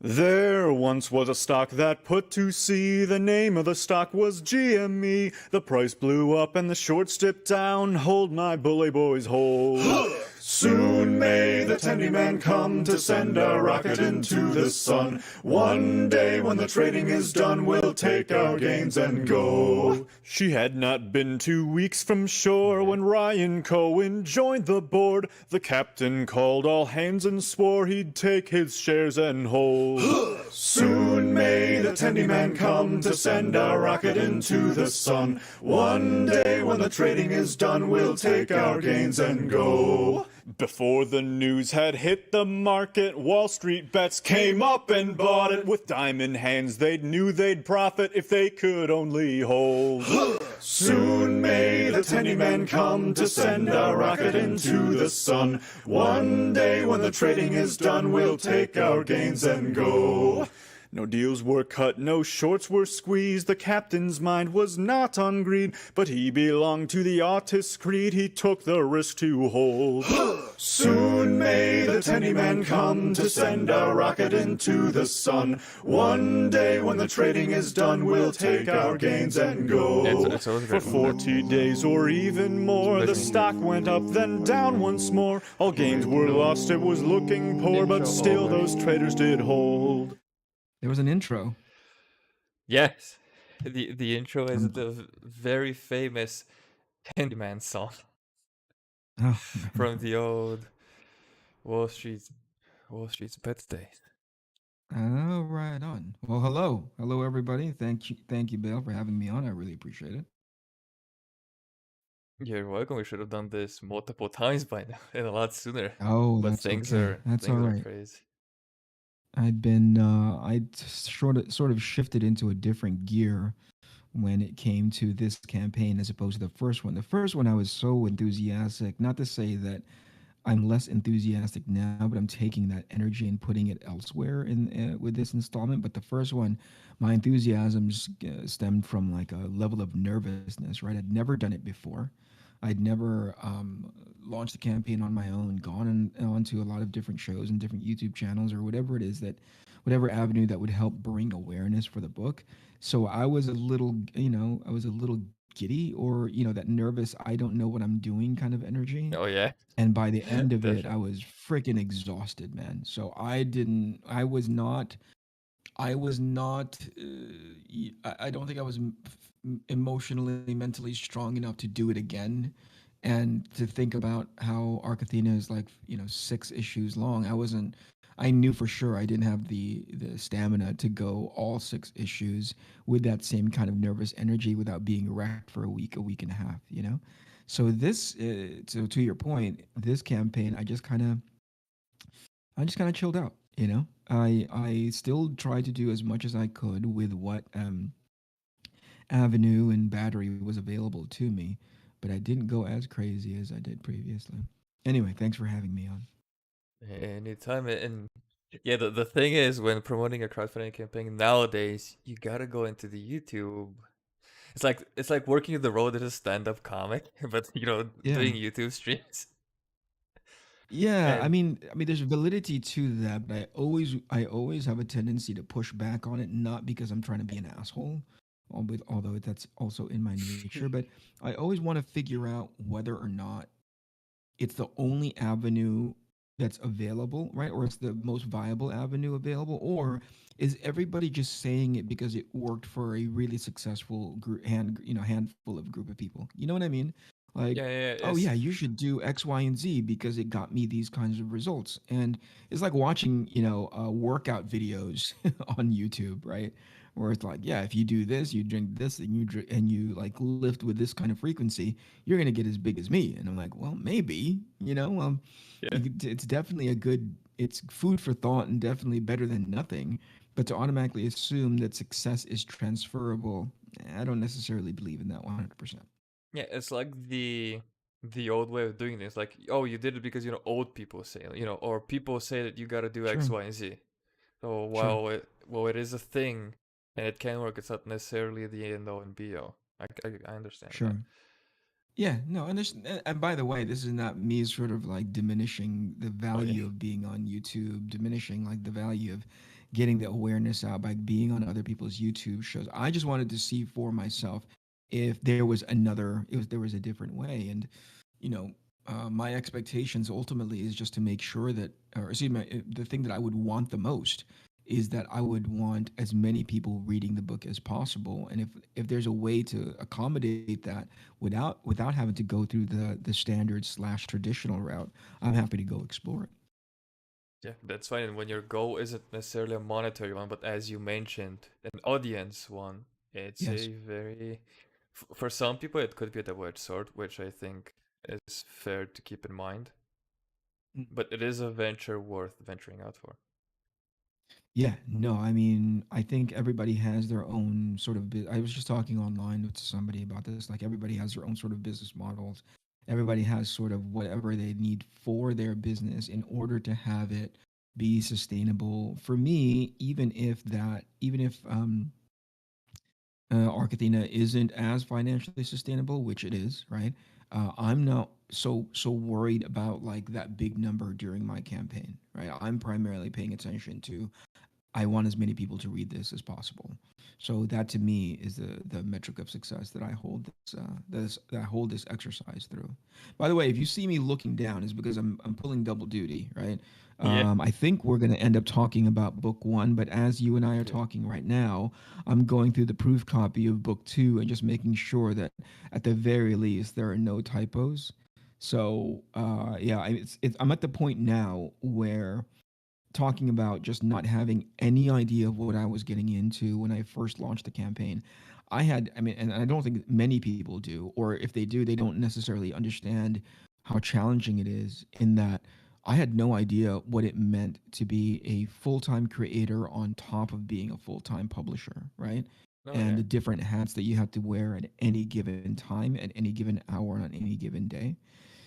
There once was a stock that put to sea. The name of the stock was GME. The price blew up and the shorts dipped down. Hold my bully boys, hold. Soon may the Tendy Man come to send a rocket into the sun. One day when the trading is done, we'll take our gains and go. She had not been 2 weeks from shore when Ryan Cohen joined the board. The captain called all hands and swore he'd take his shares and hold. Soon may the Tendy Man come to send a rocket into the sun. One day when the trading is done, we'll take our gains and go. Before the news had hit the market, Wall Street bets came up and bought it. With diamond hands, they knew they'd profit if they could only hold. Soon may the Tendy Man come to send a rocket into the sun. One day when the trading is done, we'll take our gains and go. No deals were cut, no shorts were squeezed. The captain's mind was not on greed, but he belonged to the artist's creed. He took the risk to hold. Soon may the Tendy Man come to send a rocket into the sun. One day when the trading is done, we'll take our gains and go. For 40 days or even more, the stock went up, then down once more. All gains were lost, it was looking poor, but still those traders did hold. There was an intro. Yes, the intro is the very famous Candyman song from the old Wall Street's Pets days. Oh, right on. Well, hello everybody. Thank you, Bill, for having me on. I really appreciate it. You're welcome. We should have done this multiple times by now and a lot sooner. Oh, but that's things okay. are That's things all are right. crazy. I'd sort of shifted into a different gear when it came to this campaign as opposed to the first one. The first one I was so enthusiastic, not to say that I'm less enthusiastic now, but I'm taking that energy and putting it elsewhere in with this installment. But the first one, my enthusiasm stemmed from like a level of nervousness, right? I'd never done it before. I'd never launched a campaign on my own, gone onto a lot of different shows and different YouTube channels or whatever it is that, whatever avenue that would help bring awareness for the book. So I was a little, I was a little giddy or, that nervous, I don't know what I'm doing kind of energy. Oh yeah. And by the end of it, Definitely. I was freaking exhausted, man. So I was not, I don't think I was emotionally, mentally strong enough to do it again. And to think about how ATHENA is like, 6 issues long. I knew for sure I didn't have the stamina to go all 6 issues with that same kind of nervous energy without being wrecked for a week and a half. So so to your point, this campaign, I just kind of chilled out. I still tried to do as much as I could with what avenue and battery was available to me, but I didn't go as crazy as I did previously. Anyway, thanks for having me on. Anytime. And yeah, the thing is, when promoting a crowdfunding campaign nowadays, you gotta go into the YouTube. It's like working the road as a stand-up comic, but Yeah. doing YouTube streams. Yeah, I And mean, there's validity to that, but I always have a tendency to push back on it, not because I'm trying to be an asshole, although that's also in my nature, but I always want to figure out whether or not it's the only avenue that's available, right? Or it's the most viable avenue available, or is everybody just saying it because it worked for a really successful handful of group of people? You know what I mean? Like, yeah, oh yeah, you should do X, Y, and Z because it got me these kinds of results. And it's like watching, workout videos on YouTube, right? Where it's like, yeah, if you do this, you drink this, and you like lift with this kind of frequency, you're gonna get as big as me. And I'm like, well, maybe, yeah. it's definitely it's food for thought and definitely better than nothing. But to automatically assume that success is transferable, I don't necessarily believe in that 100%. Yeah, it's like the old way of doing this. Like, oh, you did it because old people say, or people say that you gotta do X, Sure, Y, and Z. So sure. while it is a thing and it can work, it's not necessarily the end all and be all. I understand Sure. that. Yeah, no, and by the way, this is not me sort of like diminishing the Oh yeah. value of being on YouTube, diminishing like the value of getting the awareness out by being on other people's YouTube shows. I just wanted to see for myself if there was another, if there was a different way. And, you know, my expectations ultimately is just to make sure that, or excuse me, the thing that I would want the most is that I would want as many people reading the book as possible. And if there's a way to accommodate that without having to go through the standard slash traditional route, I'm happy to go explore it. Yeah, that's fine. And when your goal isn't necessarily a monetary one, but as you mentioned, an audience one, it's Yes. a very, for some people, it could be a double-edged sword, which I think is fair to keep in mind. But it is a venture worth venturing out for. Yeah, no, I mean, I think everybody has their own sort of. I was just talking online with somebody about this. Like, everybody has their own sort of business models. Everybody has sort of whatever they need for their business in order to have it be sustainable. For me, even if Arcathena isn't as financially sustainable, which it is, right? I'm not so worried about like that big number during my campaign, right? I'm primarily paying attention to I want as many people to read this as possible. So that to me is the metric of success that I hold that I hold this exercise through. By the way, if you see me looking down, is because I'm pulling double duty, right? Yeah. I think we're going to end up talking about book one, but as you and I are Yeah. talking right now, I'm going through the proof copy of book two and just making sure that at the very least there are no typos. So yeah, I'm at the point now where talking about just not having any idea of what I was getting into when I first launched the campaign. I mean, and I don't think many people do, or if they do, they don't necessarily understand how challenging it is in that I had no idea what it meant to be a full time creator on top of being a full time publisher, right? Oh And yeah. the different hats that you have to wear at any given time, at any given hour, on any given day.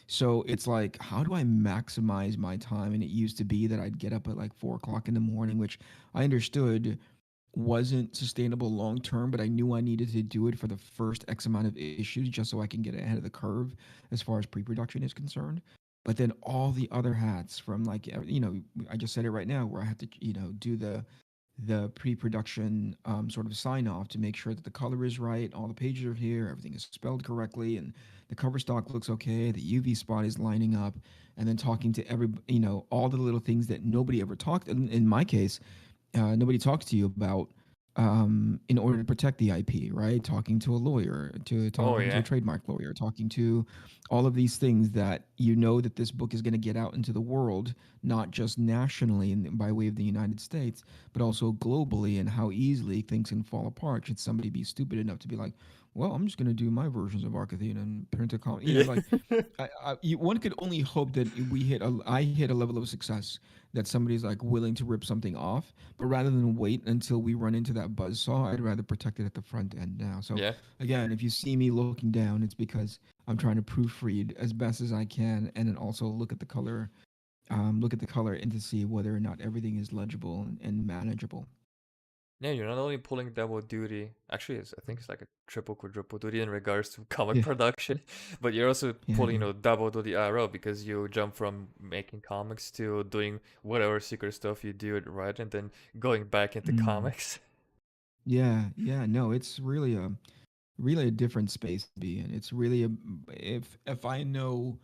So it's like, how do I maximize my time? And it used to be that I'd get up at like 4 o'clock in the morning, which I understood wasn't sustainable long term, but I knew I needed to do it for the first X amount of issues just so I can get ahead of the curve as far as pre production is concerned. But then all the other hats from like, I just said it right now where I have to, do the pre-production sort of sign off to make sure that the color is right, all the pages are here, everything is spelled correctly, and the cover stock looks okay, the UV spot is lining up, and then talking to every, all the little things that nobody ever talked. In my case, nobody talks to you about in order to protect the IP, right? Talking to a lawyer, to Oh talking to a yeah. trademark lawyer, talking to all of these things that you know that this book is going to get out into the world, not just nationally by way of the United States, but also globally, and how easily things can fall apart should somebody be stupid enough to be like, well, I'm just going to do my versions of Arcathena and print a comic. Yeah. Like one could only hope that I hit a level of success that somebody's like willing to rip something off, but rather than wait until we run into that buzzsaw, I'd rather protect it at the front end now. So Yeah. again, if you see me looking down, it's because I'm trying to proofread as best as I can, and then also look at the color, and to see whether or not everything is legible and manageable. Yeah, you're not only pulling double duty, actually, I think it's like a triple, quadruple duty in regards to comic Yeah, production, but you're also yeah, pulling, yeah. double duty RO because you jump from making comics to doing whatever secret stuff you do, right? And then going back into Mm. comics. Yeah, yeah. No, it's really a different space to be in. It's really a if I know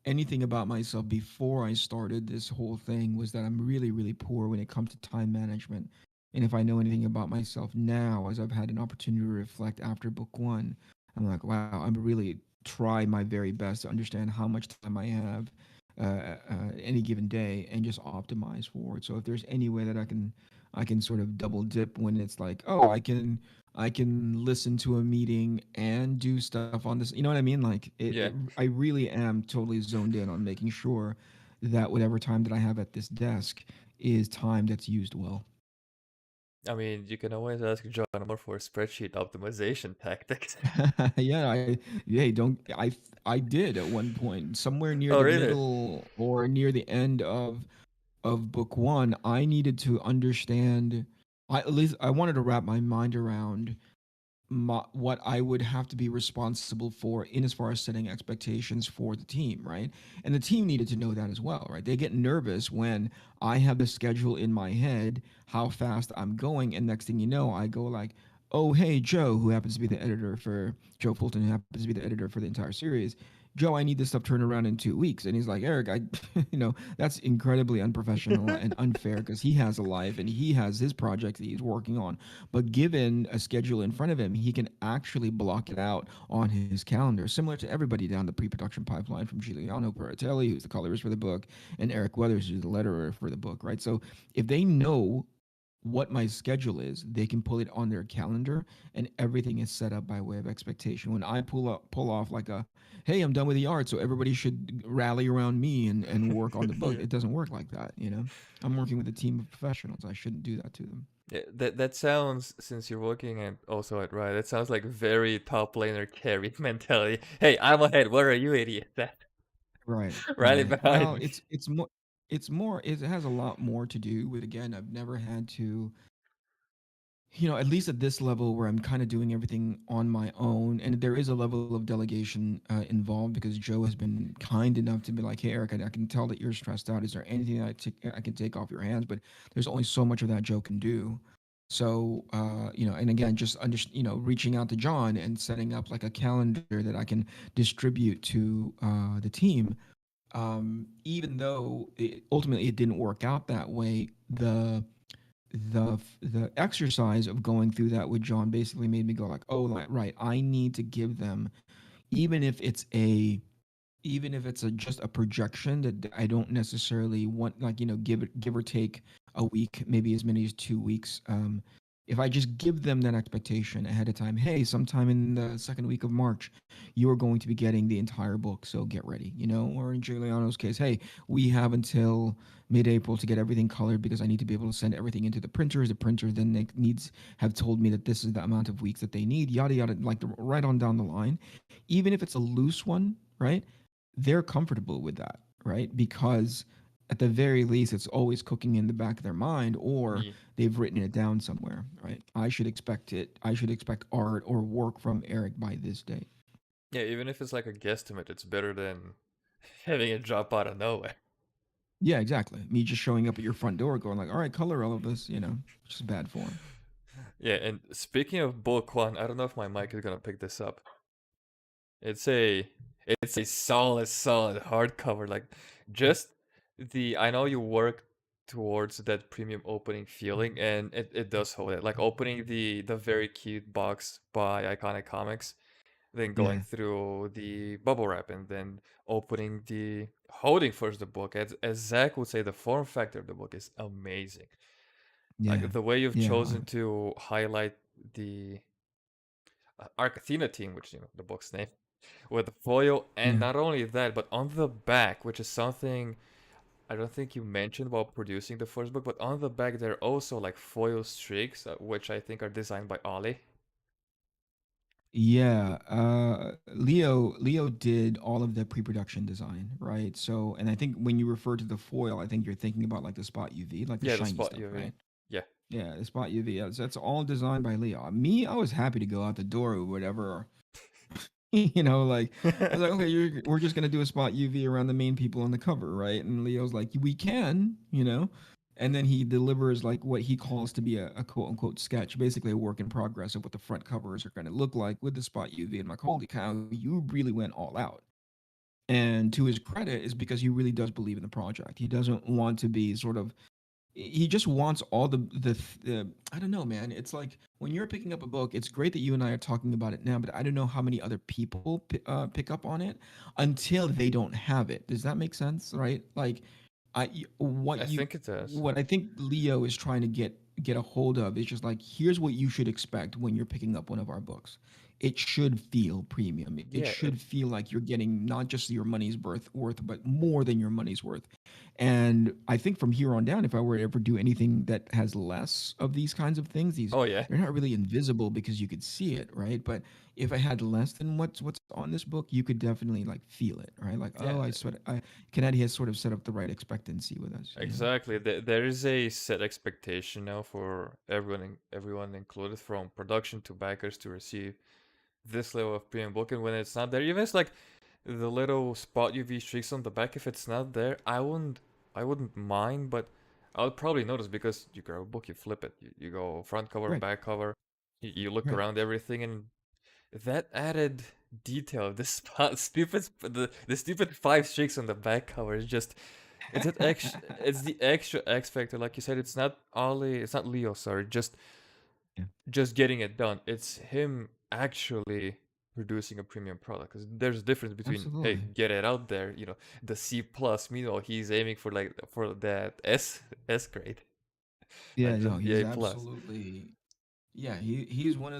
anything about myself before I started this whole thing was that I'm really poor when it comes to time management. And if I know anything about myself now, as I've had an opportunity to reflect after book one, I'm like, wow, I'm really try my very best to understand how much time I have any given day and just optimize for it. So if there's any way that I can sort of double dip when it's like, oh, I can listen to a meeting and do stuff on this. You know what I mean? Like Yeah. I really am totally zoned in on making sure that whatever time that I have at this desk is time that's used well. I mean, you can always ask John Moore for spreadsheet optimization tactics. Yeah, I did at one point, somewhere near Oh, the really? middle or near the end of book one. I needed to understand. At least I wanted to wrap my mind around what I would have to be responsible for in as far as setting expectations for the team, right? And the team needed to know that as well, right? They get nervous when I have the schedule in my head, how fast I'm going, and next thing you know, I go like, "Oh, hey, Joe, who happens to be the editor for Joe Fulton, who happens to be the editor for the entire series. Joe, I need this stuff turned around in 2 weeks." And he's like, "Eric, I, that's incredibly unprofessional and unfair because he has a life and he has his project that he's working on. But given a schedule in front of him, he can actually block it out on his calendar, similar to everybody down the pre-production pipeline from Giuliano Peratelli, who's the colorist for the book, and Eric Weathers, who's the letterer for the book, right? So if they know what my schedule is, they can pull it on their calendar, and everything is set up by way of expectation. When I pull off like a, hey, I'm done with the art, so everybody should rally around me and work on the book. Yeah. It doesn't work like that, you know. I'm working with a team of professionals. I shouldn't do that to them. Yeah, that sounds, since you're working and also at Riot, that sounds like very top laner carry mentality. Hey, I'm ahead. Where are you, idiot? Right, Rally right. behind Well, me. it's more it has a lot more to do with, again, I've never had to, at least at this level where I'm kind of doing everything on my own, and there is a level of delegation involved because Joe has been kind enough to be like, "Hey, Eric, I can tell that you're stressed out. Is there anything I can take off your hands?" But there's only so much of that Joe can do. So, and again, just reaching out to John and setting up like a calendar that I can distribute to the team. Even though ultimately it didn't work out that way, the exercise of going through that with John basically made me go like, "Oh, like, right, I need to give them, even if it's a just a projection that I don't necessarily want, like, give or take a week, maybe as many as 2 weeks. If I just give them that expectation ahead of time, hey, sometime in the second week of March, you are going to be getting the entire book, so get ready, Or in Giuliano's case, hey, we have until mid-April to get everything colored because I need to be able to send everything into the printers. The printer then needs have told me that this is the amount of weeks that they need, yada yada, like right on down the line. Even if it's a loose one, right? They're comfortable with that, right? Because at the very least, it's always cooking in the back of their mind, or Yeah. they've written it down somewhere, right? I should expect it. I should expect art or work from Eric by this date. Yeah, even if it's like a guesstimate, it's better than having it drop out of nowhere. Yeah, exactly. Me just showing up at your front door, going like, "All right, color all of this," just bad form. Yeah, and speaking of book one, I don't know if my mic is gonna pick this up. It's a it's a solid hardcover. Like, just the, I know you work towards that premium opening feeling, and it does hold it. Like opening the very cute box by Iconic Comics, then going Yeah, through the bubble wrap, and then opening the holding first the book. As Zach would say, the form factor of the book is amazing. yeah, Like the way you've yeah, chosen to highlight the Arc Athena team, which the book's name, with the foil, and yeah. not only that, but on the back, which is something I don't think you mentioned while producing the first book, but on the back there are also like foil streaks, which I think are designed by Ollie. Yeah, Leo did all of the pre-production design, right? So, and I think when you refer to the foil, I think you're thinking about like the spot UV, like the Yeah, the shiny spot stuff, UV. right? Yeah. Yeah, the spot UV. Yeah, that's all designed by Leo. Me, I was happy to go out the door or whatever. Like I was like, okay, we're just gonna do a spot UV around the main people on the cover, right? And Leo's like, we can, and then he delivers like what he calls to be a quote unquote sketch, basically a work in progress of what the front covers are going to look like with the spot UV. And I'm like, holy cow, you really went all out. And to his credit, is because he really does believe in the project. He doesn't want to be sort of, he just wants all the I don't know, man. It's like when you're picking up a book, it's great that you and I are talking about it now, but I don't know how many other people pick up on it until they don't have it. Does that make sense? Right? Like, I think it does. what I think Leo is trying to get a hold of is just like, here's what you should expect when you're picking up one of our books. It should feel premium. It Yeah, should feel like you're getting not just your money's worth, but more than your money's worth. And I think from here on down, if I were to ever do anything that has less of these kinds of things, these Oh yeah. they're not really invisible because you could see it, right? But if I had less than what's on this book, you could definitely like feel it, right? Like, Yeah, oh, Canete has sort of set up the right expectancy with us, you know? exactly. There is a set expectation now for everyone included, from production to backers, to receive this level of premium book. And when it's not there, even it's like the little spot UV streaks on the back, if it's not there, I wouldn't mind, but I'll probably notice, because you grab a book, you flip it, you go front cover, Right, back cover, you look right. around everything, and that added detail, this spot, the stupid five streaks on the back cover is just, it's the extra X factor. Like you said, it's not Leo, sorry, Yeah, just getting it done. It's him actually producing a premium product. Because there's a difference between, hey, absolutely. get it out there, the C plus. Meanwhile, he's aiming for that S grade, Yeah, like no, the he's A plus. absolutely. Yeah, he's one of